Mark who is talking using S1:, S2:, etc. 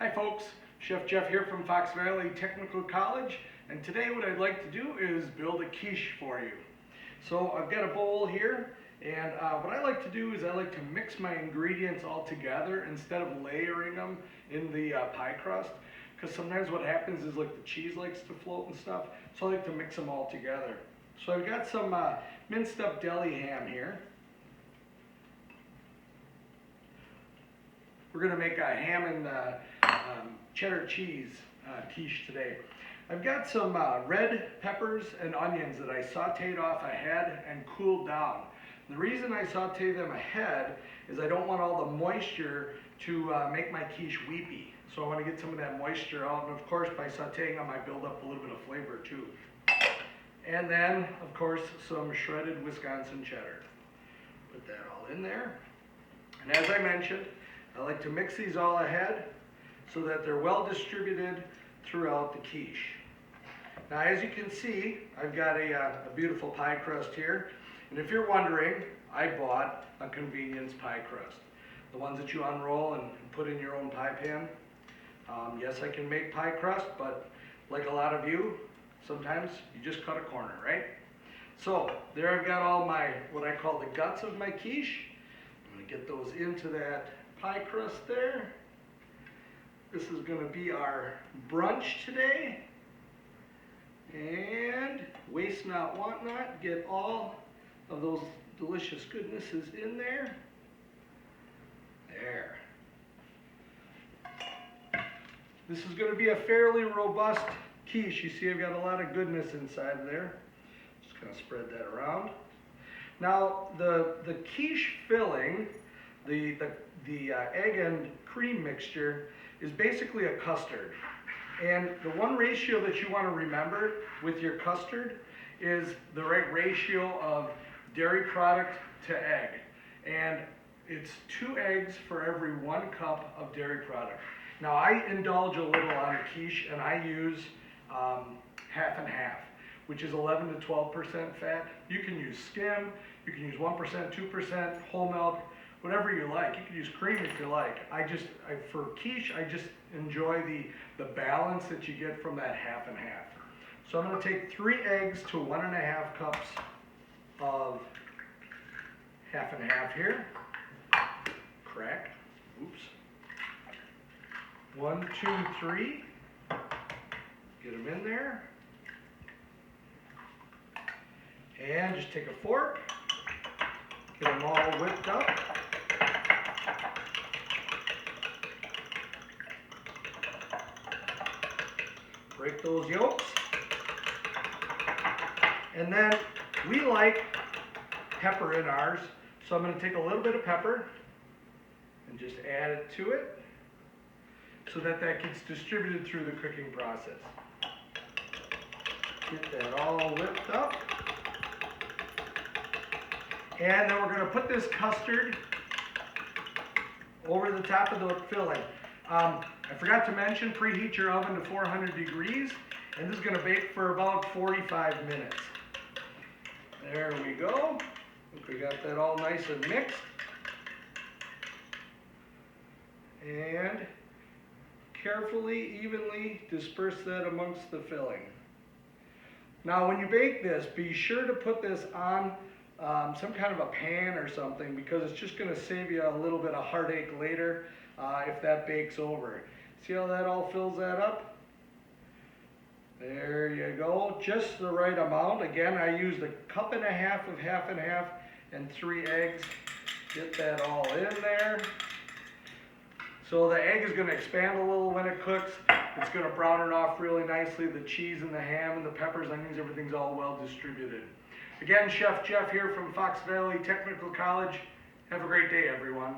S1: Hi folks, Chef Jeff here from Fox Valley Technical College, and today what I'd like to do is build a quiche for you. So I've got a bowl here, and what I like to do is I like to mix my ingredients all together instead of layering them in the pie crust, because sometimes what happens is like the cheese likes to float and stuff, so I like to mix them all together. So I've got some minced up deli ham here. We're going to make a ham and cheddar cheese quiche today. I've got some red peppers and onions that I sauteed off ahead and cooled down. The reason I saute them ahead is I don't want all the moisture to make my quiche weepy. So I want to get some of that moisture out, and of course by sauteing them I build up a little bit of flavor too. And then of course some shredded Wisconsin cheddar. Put that all in there. And as I mentioned, I like to mix these all ahead so that they're well distributed throughout the quiche. Now as you can see, I've got a beautiful pie crust here. And if you're wondering, I bought a convenience pie crust. The ones that you unroll and put in your own pie pan. Yes, I can make pie crust, but like a lot of you, sometimes you just cut a corner, right? So there I've got all my, what I call the guts of my quiche. I'm gonna get those into that pie crust there. This is going to be our brunch today. And waste not, want not. Get all of those delicious goodnesses in there. There. This is going to be a fairly robust quiche. You see I've got a lot of goodness inside there. Just going to spread that around. Now the quiche filling, the egg and cream mixture is basically a custard. And the one ratio that you want to remember with your custard is the right ratio of dairy product to egg. And it's 2 eggs for every 1 cup of dairy product. Now I indulge a little on a quiche and I use half and half, which is 11 to 12% fat. You can use skim, you can use 1%, 2%, whole milk, whatever you like. You can use cream if you like. For quiche, I just enjoy the balance that you get from that half and half. So I'm going to take 3 eggs to 1.5 cups of half and half here. Crack. Oops. 1, 2, 3. Get them in there. And just take a fork. Get them all whipped up. Break those yolks. And then we like pepper in ours, so I'm going to take a little bit of pepper and just add it to it so that gets distributed through the cooking process. Get that all whipped up. And then we're going to put this custard over the top of the filling. I forgot to mention, preheat your oven to 400 degrees, and this is going to bake for about 45 minutes. There we go. Look, we got that all nice and mixed. And carefully, evenly disperse that amongst the filling. Now when you bake this, be sure to put this on some kind of a pan or something, because it's just going to save you a little bit of heartache later if that bakes over. See how that all fills that up? There you go, just the right amount. Again, I used 1.5 cups of half and half and 3 eggs. Get that all in there. So the egg is going to expand a little when it cooks. It's going to brown it off really nicely. The cheese and the ham and the peppers, onions, everything's all well distributed. Again, Chef Jeff here from Fox Valley Technical College. Have a great day, everyone.